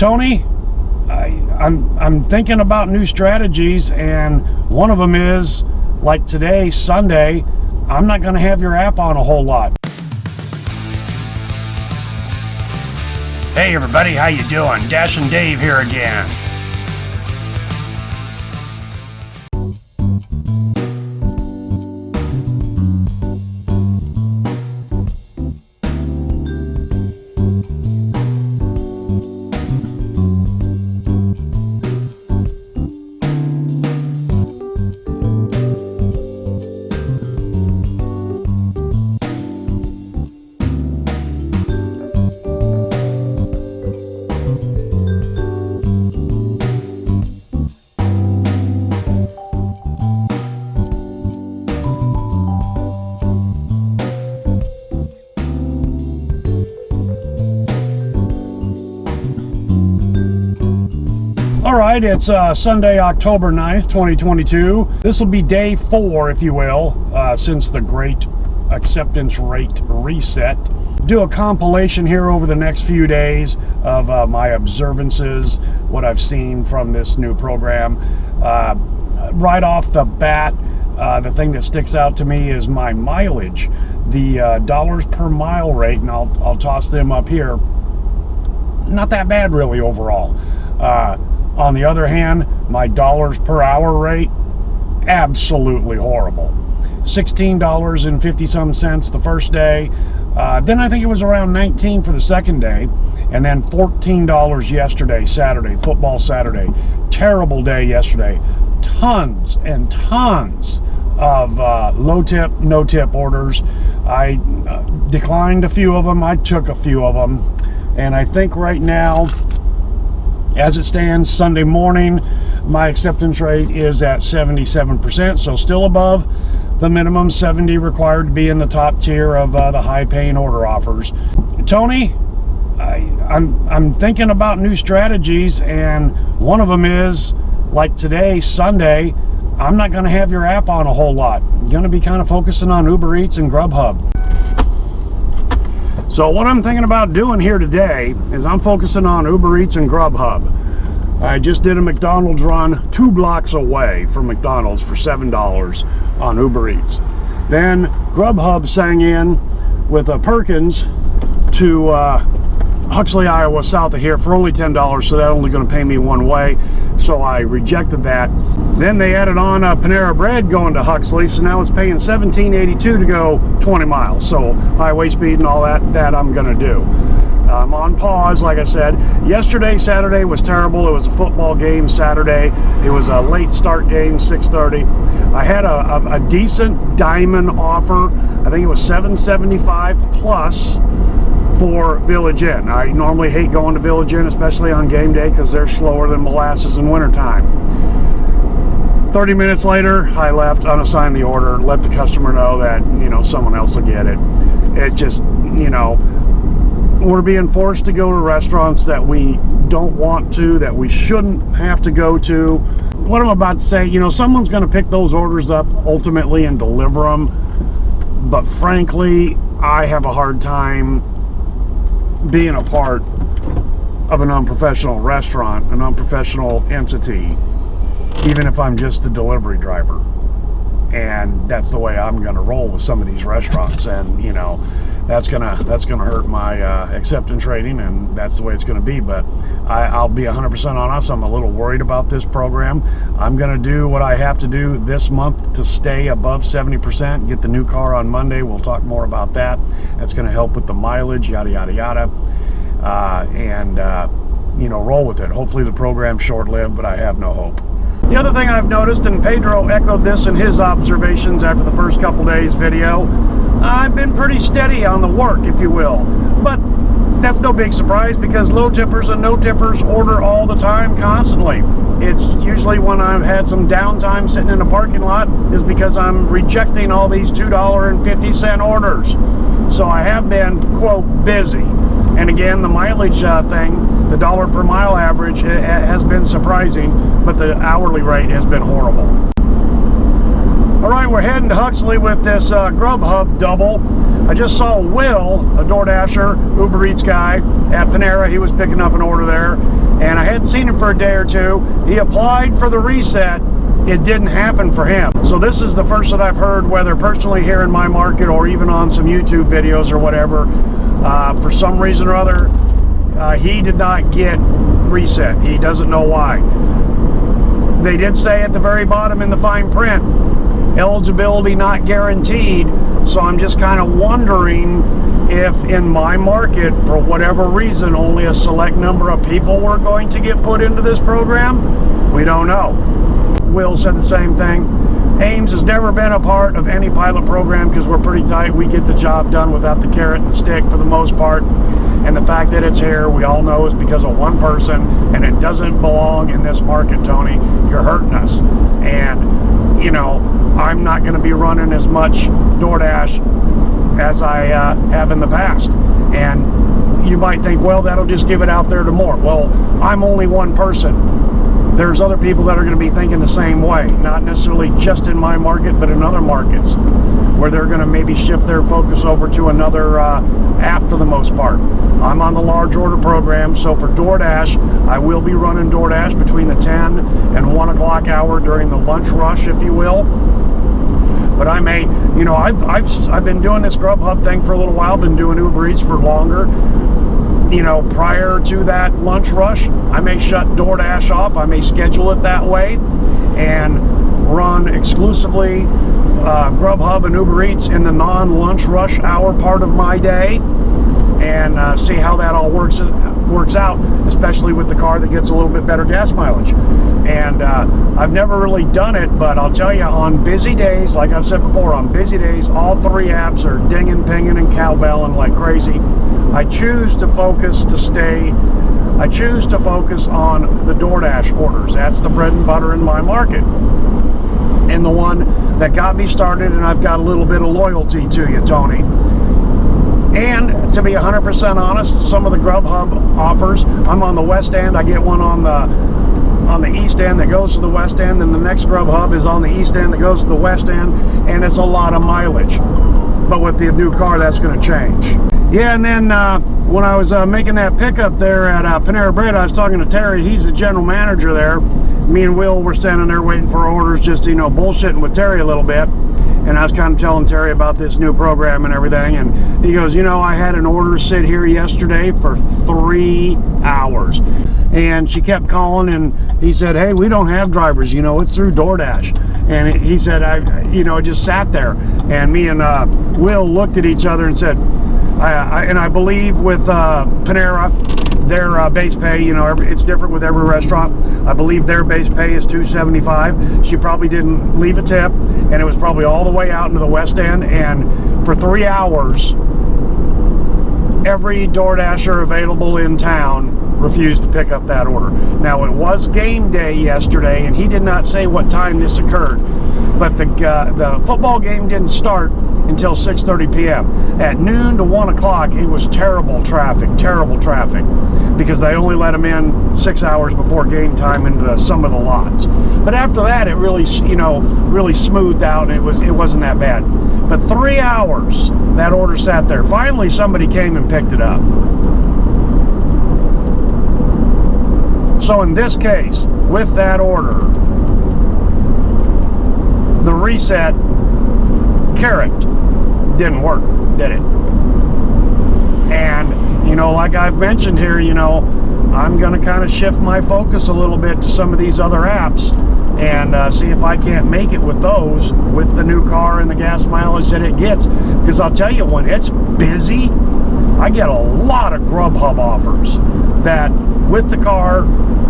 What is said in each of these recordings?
Tony, I'm thinking about new strategies, and one of them is, like today, Sunday, I'm not going to have your app on a whole lot. Hey everybody, how you doing? Dash and Dave here again. Alright, it's Sunday, October 9th, 2022. This will be day 4, if you will, since the great acceptance rate reset. Do a compilation here over the next few days of my observances, what I've seen from this new program. Right off the bat, the thing that sticks out to me is my mileage. The dollars per mile rate, and I'll toss them up here. Not that bad really overall. On the other hand, my dollars per hour rate, absolutely horrible. $16.50 the first day. Then I think it was around $19 for the second day. And then $14 yesterday, Saturday, football Saturday. Terrible day yesterday. Tons and tons of low tip, no tip orders. I declined a few of them. I took a few of them. And I think right now, as it stands, Sunday morning, my acceptance rate is at 77%, so still above the minimum 70 required to be in the top tier of the high-paying order offers. Tony, I'm thinking about new strategies, and one of them is, like today, Sunday, I'm not going to have your app on a whole lot. I'm going to be kind of focusing on Uber Eats and Grubhub. So what I'm thinking about doing here today is I'm focusing on Uber Eats and Grubhub. I just did a McDonald's run 2 blocks away from McDonald's for $7 on Uber Eats. Then Grubhub sang in with a Perkins to Huxley, Iowa, south of here for only $10, so that's only going to pay me one way. So I rejected that. Then they added on a Panera Bread going to Huxley, so now it's paying $17.82 to go 20 miles. So highway speed and all that I'm going to do. I'm on pause, like I said. Yesterday, Saturday, was terrible. It was a football game Saturday. It was a late start game, 6:30. I had a decent diamond offer. I think it was $7.75 plus for Village Inn. I normally hate going to Village Inn, especially on game day, because they're slower than molasses in wintertime. 30 minutes later, I left, unassigned the order, let the customer know that, someone else will get it. It's just, we're being forced to go to restaurants that we don't want to, that we shouldn't have to go to. What I'm about to say, someone's going to pick those orders up ultimately and deliver them. But frankly, I have a hard time being a part of an unprofessional restaurant, an unprofessional entity, even if I'm just the delivery driver. And that's the way I'm going to roll with some of these restaurants. And, that's gonna hurt my acceptance rating, and that's the way it's going to be. But I'll be 100% honest. I'm a little worried about this program. I'm going to do what I have to do this month to stay above 70%. Get the new car on Monday. We'll talk more about that. That's going to help with the mileage, yada yada yada, and roll with it. Hopefully the program's short-lived, but I have no hope. The other thing I've noticed, and Pedro echoed this in his observations after the first couple days video, I've been pretty steady on the work, if you will. But that's no big surprise, because low tippers and no tippers order all the time, constantly. It's usually when I've had some downtime sitting in a parking lot is because I'm rejecting all these $2.50 orders. So I have been, quote, busy. And again, the mileage thing, the dollar per mile average, has been surprising, but the hourly rate has been horrible. All right, we're heading to Huxley with this Grubhub double. I just saw Will, a Doordasher, Uber Eats guy, at Panera. He was picking up an order there, and I hadn't seen him for a day or two. He applied for the reset. It didn't happen for him. So this is the first that I've heard, whether personally here in my market or even on some YouTube videos or whatever, for some reason or other, he did not get reset. He doesn't know why. They did say at the very bottom in the fine print, eligibility not guaranteed. So I'm just kind of wondering if in my market, for whatever reason, only a select number of people were going to get put into this program. We don't know. Will said the same thing. Ames has never been a part of any pilot program because we're pretty tight. We get the job done without the carrot and stick for the most part. And the fact that it's here, we all know, is because of one person, and it doesn't belong in this market, Tony. You're hurting us. And, you know, I'm not going to be running as much Doordash as I have in the past. And you might think, well, that'll just give it out there to more. Well, I'm only one person. There's other people that are going to be thinking the same way, not necessarily just in my market, but in other markets, where they're going to maybe shift their focus over to another app for the most part. I'm on the large order program, so for Doordash, I will be running Doordash between the 10 and 1 o'clock hour during the lunch rush, if you will. But I may, you know, I've been doing this Grubhub thing for a little while, been doing Uber Eats for longer. You know, prior to that lunch rush, I may shut Doordash off. I may schedule it that way and run exclusively Grubhub and Uber Eats in the non-lunch rush hour part of my day, and see how that all works out, especially with the car that gets a little bit better gas mileage. And I've never really done it, but I'll tell you, on busy days, like I've said before, on busy days, all three apps are dinging, pinging, and cowbelling like crazy. I choose to focus on the Doordash orders. That's the bread and butter in my market, and the one that got me started, and I've got a little bit of loyalty to you, Tony. And to be 100% honest, some of the Grubhub offers, I'm on the west end, I get one on the east end that goes to the west end, and the next Grubhub is on the east end that goes to the west end, and it's a lot of mileage. But with the new car, that's going to change. Yeah, and then when I was making that pickup there at Panera Bread, I was talking to Terry. He's the general manager there. Me and Will were standing there waiting for orders, just, you know, bullshitting with Terry a little bit. And I was kind of telling Terry about this new program and everything. And he goes, you know, I had an order sit here yesterday for 3 hours. And she kept calling, and he said, hey, we don't have drivers, you know, it's through Doordash. And he said, it just sat there. And me and Will looked at each other and said, and I believe with Panera, their base pay, you know, it's different with every restaurant. I believe their base pay is $275. She probably didn't leave a tip, and it was probably all the way out into the west end. And for 3 hours, every DoorDasher available in town refused to pick up that order. Now, it was game day yesterday, and he did not say what time this occurred, but the football game didn't start until 6:30 p.m. At noon to 1 o'clock, it was terrible traffic, because they only let them in 6 hours before game time into some of the lots. But after that, it really, you know, really smoothed out, and it wasn't that bad. But 3 hours, that order sat there. Finally, somebody came and picked it up. So in this case, with that order, the reset carrot didn't work, did it? And, you know, like I've mentioned here, you know, I'm going to kind of shift my focus a little bit to some of these other apps and see if I can't make it with those, with the new car and the gas mileage that it gets. Because I'll tell you, when it's busy, I get a lot of Grubhub offers that, with the car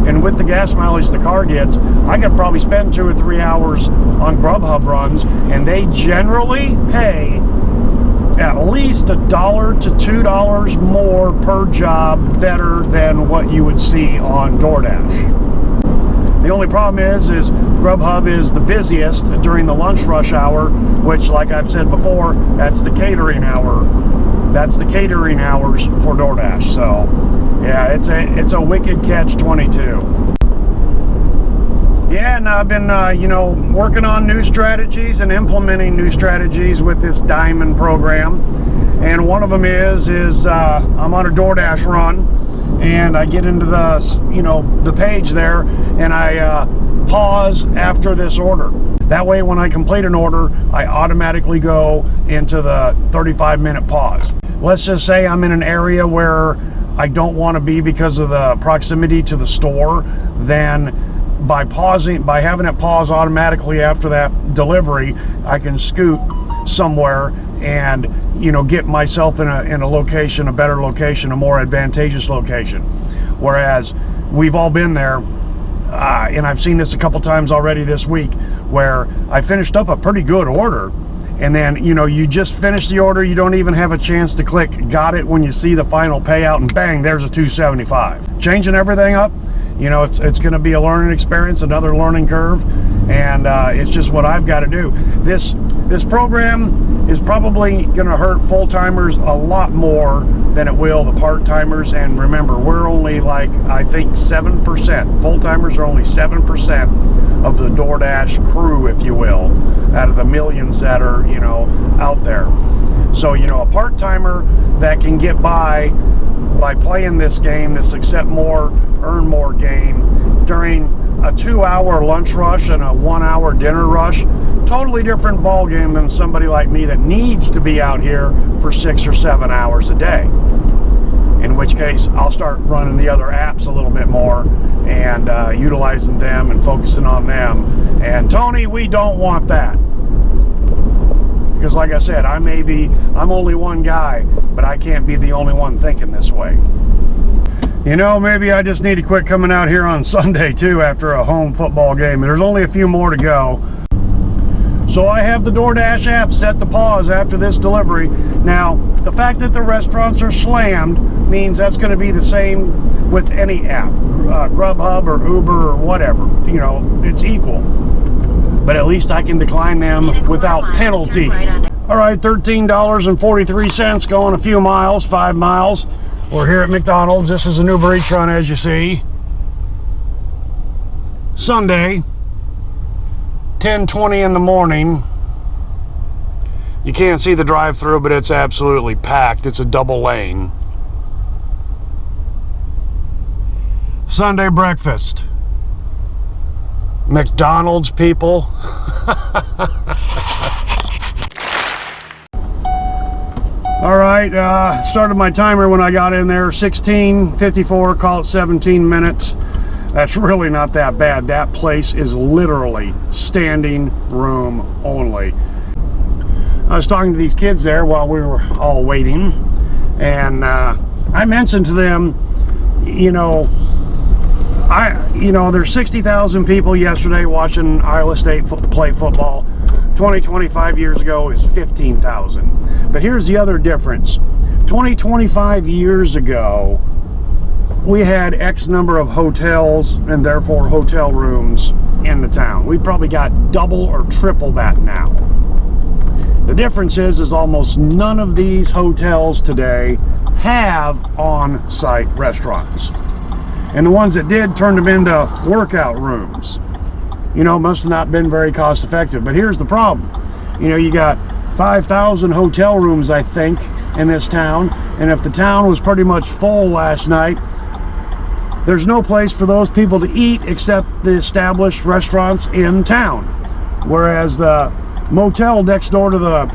and with the gas mileage the car gets, I could probably spend 2 or 3 hours on Grubhub runs, and they generally pay at least $1 to $2 more per job better than what you would see on Doordash. The only problem is Grubhub is the busiest during the lunch rush hour, which, like I've said before, that's the catering hour. That's the catering hours for Doordash. So yeah, it's a wicked catch-22. Yeah, and I've been, working on new strategies and implementing new strategies with this Diamond program. And one of them is I'm on a Doordash run, and I get into the page there, and I pause after this order. That way, when I complete an order, I automatically go into the 35-minute pause. Let's just say I'm in an area where I don't want to be because of the proximity to the store, then by having it pause automatically after that delivery, I can scoot somewhere and get myself in a location, a better location, a more advantageous location. Whereas we've all been there, and I've seen this a couple times already this week, where I finished up a pretty good order, and then you just finish the order, you don't even have a chance to click got it when you see the final payout, and bang, there's a $275. Changing everything up, it's going to be a learning experience, another learning curve, and it's just what I've got to do. This program is probably going to hurt full-timers a lot more than it will the part-timers. And remember, we're only I think 7%. Full-timers are only 7% of the Doordash crew, if you will, out of the millions that are out there. So a part-timer that can get by playing this game, this accept more, earn more game, during a 2-hour lunch rush and a 1-hour dinner rush, totally different ball game than somebody like me that needs to be out here for 6 or 7 hours a day. In which case, I'll start running the other apps a little bit more and utilizing them and focusing on them. And Tony, we don't want that. Because like I said, I'm only one guy, but I can't be the only one thinking this way. Maybe I just need to quit coming out here on Sunday too after a home football game. There's only a few more to go. So I have the Doordash app set to pause after this delivery. Now, the fact that the restaurants are slammed means that's going to be the same with any app, Grubhub or Uber or whatever. It's equal. But at least I can decline them without penalty. All right, $13.43 going a few miles, 5 miles. We're here at McDonald's. This is an Uber Eats run, as you see. Sunday, 10:20 in the morning. You can't see the drive-thru, but it's absolutely packed. It's a double lane. Sunday breakfast. McDonald's, people. All right, started my timer when I got in there, 16:54, call it 17 minutes. That's really not that bad. That place is literally standing room only. I was talking to these kids there while we were all waiting, and I mentioned to them, there's 60,000 people yesterday watching Iowa State play football. 25 years ago is 15,000. But here's the other difference. 25 years ago, we had X number of hotels and therefore hotel rooms in the town. We probably got double or triple that now. The difference is almost none of these hotels today have on-site restaurants. And the ones that did turned them into workout rooms. Must have not been very cost effective. But here's the problem. You got 5,000 hotel rooms, I think, in this town. And if the town was pretty much full last night, there's no place for those people to eat except the established restaurants in town. Whereas the motel next door to the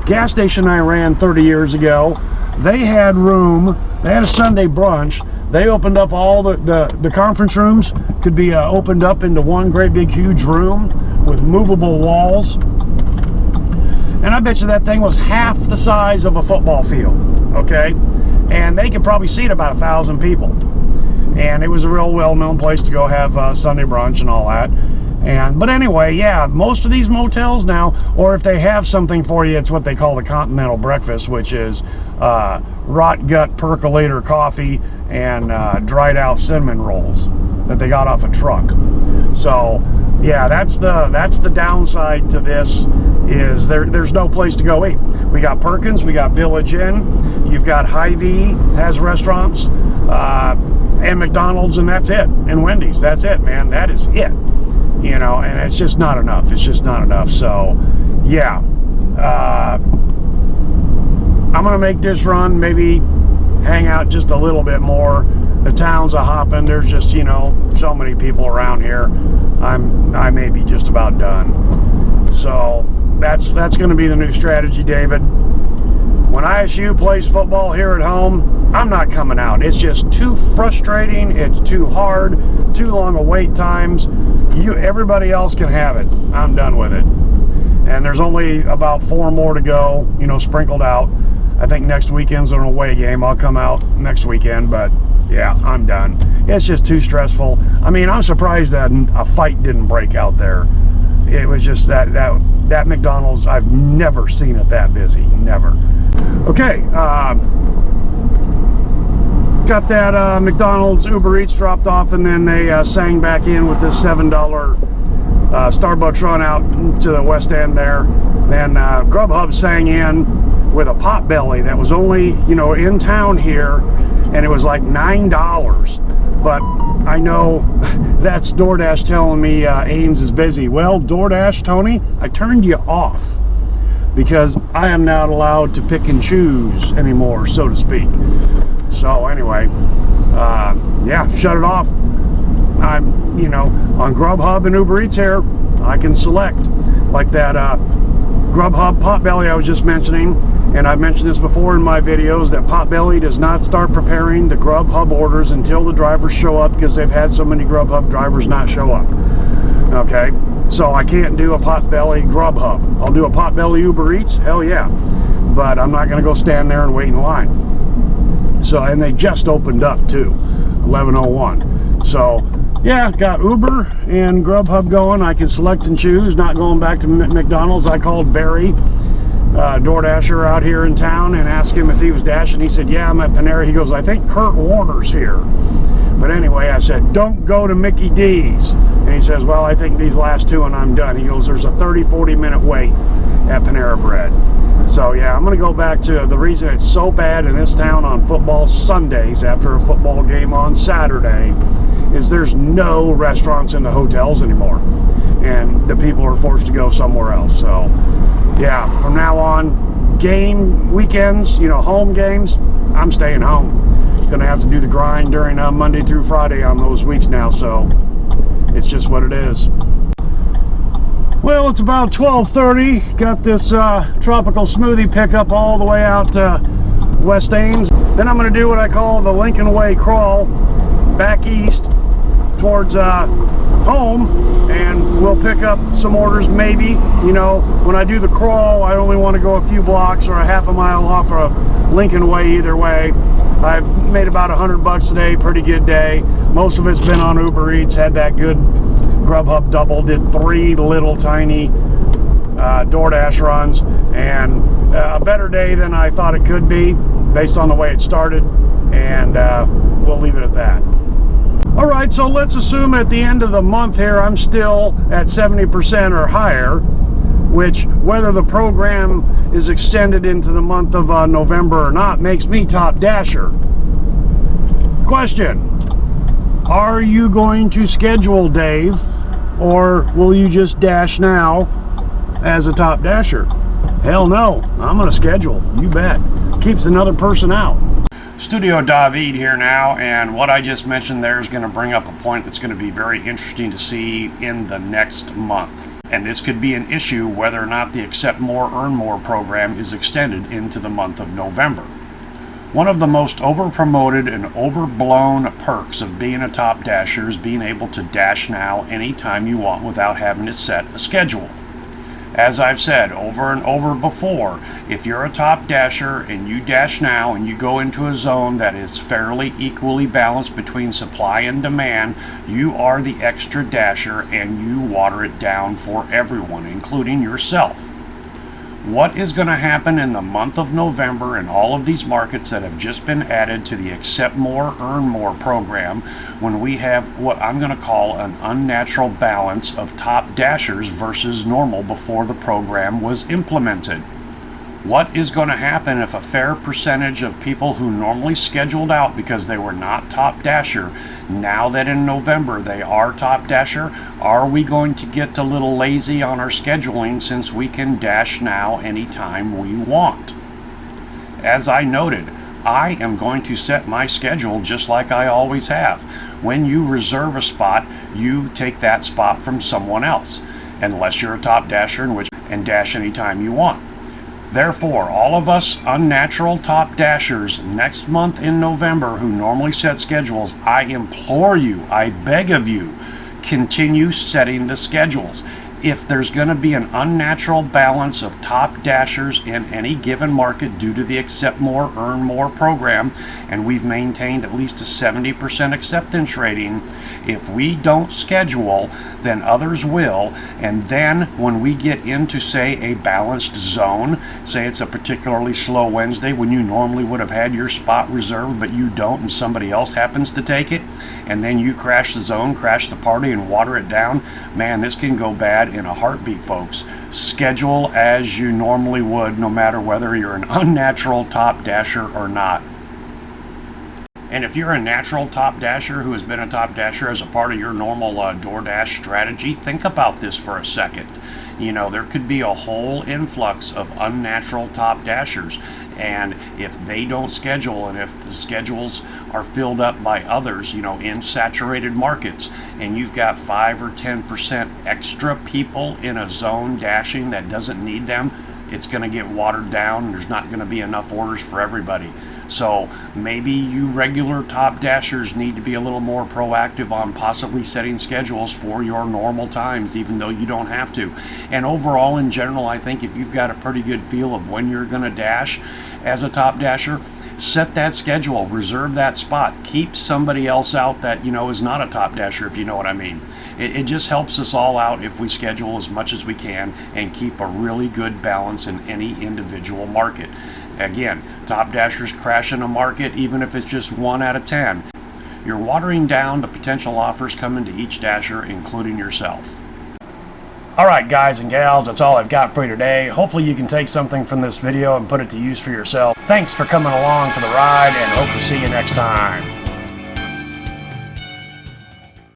gas station I ran 30 years ago, they had room, they had a Sunday brunch. They opened up all the conference rooms, could be opened up into one great big huge room with movable walls. And I bet you that thing was half the size of a football field, okay? And they could probably seat about 1,000 people. And it was a real well-known place to go have Sunday brunch and all that. But anyway, yeah, most of these motels now, or if they have something for you, it's what they call the continental breakfast, which is rot gut percolator coffee and dried out cinnamon rolls that they got off a truck. So yeah, that's the downside to this, is there's no place to go eat. We got Perkins, we got Village Inn, you've got Hy-Vee has restaurants, and McDonald's, and that's it, and Wendy's, that's it, man, that is it. you know, and it's just not enough. It's just not enough. So, yeah, I'm going to make this run, maybe hang out just a little bit more. The town's a hopping. There's just, you know, so many people around here. I may be just about done. So that's going to be the new strategy, David. When ISU plays football here at home, I'm not coming out. It's just too frustrating. It's too hard. Too long of wait times. Everybody else can have it. I'm done with it. And there's only about 4 more to go, you know, sprinkled out. I think next weekend's an away game. I'll come out next weekend, but yeah, I'm done. It's just too stressful. I mean, I'm surprised that a fight didn't break out there. It was just that McDonald's, I've never seen it that busy. Never. Okay, got that McDonald's Uber Eats dropped off, and then they sang back in with this $7 Starbucks run out to the west end there. Then Grubhub sang in with a Potbelly that was only, you know, in town here, and it was like $9. But I know that's Doordash telling me Ames is busy. Well, Doordash, Tony, I turned you off because I am not allowed to pick and choose anymore, so to speak. So anyway, yeah, shut it off. I'm, you know, on Grubhub and Uber Eats here, I can select, like that Grubhub Potbelly I was just mentioning, and I've mentioned this before in my videos, that Potbelly does not start preparing the Grubhub orders until the drivers show up, because they've had so many Grubhub drivers not show up. Okay, so I can't do a Potbelly Grubhub. I'll do a Potbelly Uber Eats, hell yeah, but I'm not going to go stand there and wait in line. So, and they just opened up too, 11:01. So yeah, got Uber and Grubhub going. I can select and choose, not going back to McDonald's. I called Barry, DoorDasher out here in town, and asked him if he was dashing. He said, yeah, I'm at Panera. He goes, I think Kurt Warner's here. But anyway, I said, don't go to Mickey D's. And he says, well, I think these last 2 and I'm done. He goes, there's a 30-40 minute wait at Panera Bread. So yeah, I'm going to go back to the reason it's so bad in this town on football Sundays after a football game on Saturday is there's no restaurants in the hotels anymore, and the people are forced to go somewhere else. So yeah, from now on, game weekends, you know, home games, I'm staying home. Gonna have to do the grind during Monday through Friday on those weeks now, so it's just what it is. Well, it's about 12:30. Got this tropical smoothie pickup all the way out to West Ames. Then I'm going to do what I call the Lincoln Way crawl back east towards home, and we'll pick up some orders maybe. You know, when I do the crawl, I only want to go a few blocks or a half a mile off of Lincoln Way either way. I've made about $100 today, pretty good day. Most of it's been on Uber Eats, had that good Grubhub double, did 3 little tiny DoorDash runs, and a better day than I thought it could be based on the way it started, and we'll leave it at that. All right, so let's assume at the end of the month here I'm still at 70% or higher, which, whether the program is extended into the month of November or not, makes me top dasher. Question: are you going to schedule Dave, or will you just dash now as a top dasher? Hell no, I'm going to schedule, you bet. Keeps another person out. Studio Daveed here now, and what I just mentioned there is going to bring up a point that's going to be very interesting to see in the next month. And this could be an issue whether or not the Accept More, Earn More program is extended into the month of November. One of the most over-promoted and overblown perks of being a top dasher is being able to dash now anytime you want without having to set a schedule. As I've said over and over before, if you're a top dasher and you dash now and you go into a zone that is fairly equally balanced between supply and demand, you are the extra dasher and you water it down for everyone, including yourself. What is going to happen in the month of November in all of these markets that have just been added to the Accept More, Earn More program, when we have what I'm going to call an unnatural balance of top dashers versus normal before the program was implemented? What is going to happen if a fair percentage of people who normally scheduled out because they were not top dasher, now that in November they are top dasher, are we going to get a little lazy on our scheduling since we can dash now anytime we want? As I noted, I am going to set my schedule just like I always have. When you reserve a spot, you take that spot from someone else, unless you're a top dasher, and dash anytime you want. Therefore, all of us unnatural top dashers next month in November who normally set schedules, I implore you, I beg of you, continue setting the schedules. If there's going to be an unnatural balance of top dashers in any given market due to the accept more, earn more program, and we've maintained at least a 70% acceptance rating, if we don't schedule, then others will. And then when we get into, say, a balanced zone, say it's a particularly slow Wednesday when you normally would have had your spot reserved, but you don't and somebody else happens to take it, and then you crash the zone, crash the party, and water it down, man, this can go bad in a heartbeat, folks. Schedule as you normally would, no matter whether you're an unnatural top dasher or not. And if you're a natural top dasher who has been a top dasher as a part of your normal Doordash strategy, think about this for a second. You know, there could be a whole influx of unnatural top dashers, and if they don't schedule, and if the schedules are filled up by others, you know, in saturated markets, and you've got 5 or 10% extra people in a zone dashing that doesn't need them, it's going to get watered down, and there's not going to be enough orders for everybody. So maybe you regular top dashers need to be a little more proactive on possibly setting schedules for your normal times, even though you don't have to. And overall, in general, I think if you've got a pretty good feel of when you're going to dash as a top dasher, set that schedule, reserve that spot, keep somebody else out that, you know, is not a top dasher, if you know what I mean. It just helps us all out if we schedule as much as we can and keep a really good balance in any individual market. Again, top dashers crash in a market, even if it's just 1 out of 10. You're watering down the potential offers coming to each dasher, including yourself. Alright guys and gals, that's all I've got for you today. Hopefully you can take something from this video and put it to use for yourself. Thanks for coming along for the ride, and hope to see you next time.